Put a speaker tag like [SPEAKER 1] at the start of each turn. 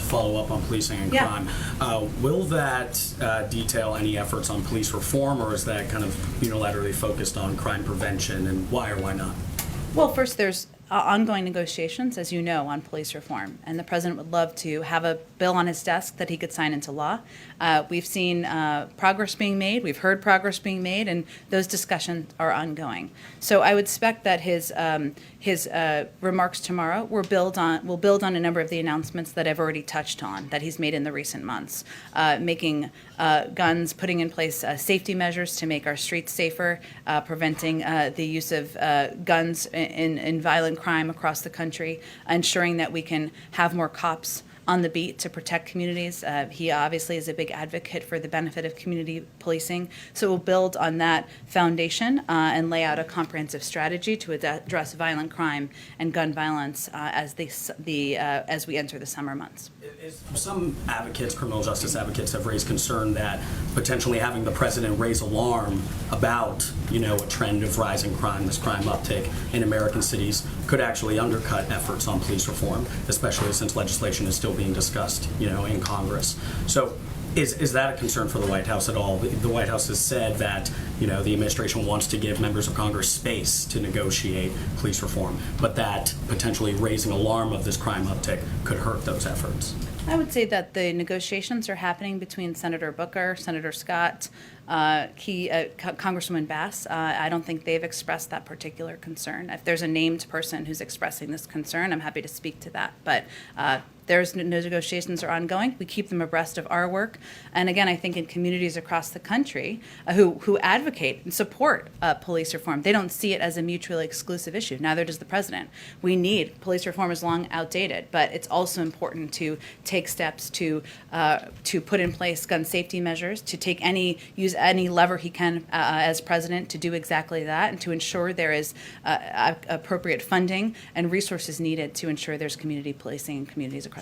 [SPEAKER 1] follow up on policing and crime. Will that detail any efforts on police reform, or is that kind of unilaterally focused on crime prevention, and why or why not?
[SPEAKER 2] Well, first, there's ongoing negotiations, as you know, on police reform, and the president would love to have a bill on his desk that he could sign into law. We've seen progress being made, we've heard progress being made, and those discussions are ongoing. So I would expect that his remarks tomorrow will build on a number of the announcements that I've already touched on that he's made in the recent months, making guns, putting in place safety measures to make our streets safer, preventing the use of guns in violent crime across the country, ensuring that we can have more cops on the beat to protect communities. He obviously is a big advocate for the benefit of community policing. So we'll build on that foundation and lay out a comprehensive strategy to address violent crime and gun violence as we enter the summer months.
[SPEAKER 1] Some advocates, criminal justice advocates, have raised concern that potentially having the president raise alarm about, a trend of rising crime, this crime uptick in American cities, could actually undercut efforts on police reform, especially since legislation is still being discussed, in Congress. So is that a concern for the White House at all? The White House has said that, the administration wants to give members of Congress space to negotiate police reform, but that potentially raising alarm of this crime uptick could hurt those efforts.
[SPEAKER 2] I would say that the negotiations are happening between Senator Booker, Senator Scott, Congresswoman Bass. I don't think they've expressed that particular concern. If there's a named person who's expressing this concern, I'm happy to speak to that. But there's negotiations are ongoing. We keep them abreast of our work. And again, I think in communities across the country who advocate and support police reform, they don't see it as a mutually exclusive issue. Neither does the president. We need police reform is long outdated, but it's also important to take steps to put in place gun safety measures, to use any lever he can as president to do exactly that, and to ensure there is appropriate funding and resources needed to ensure there's community policing in communities across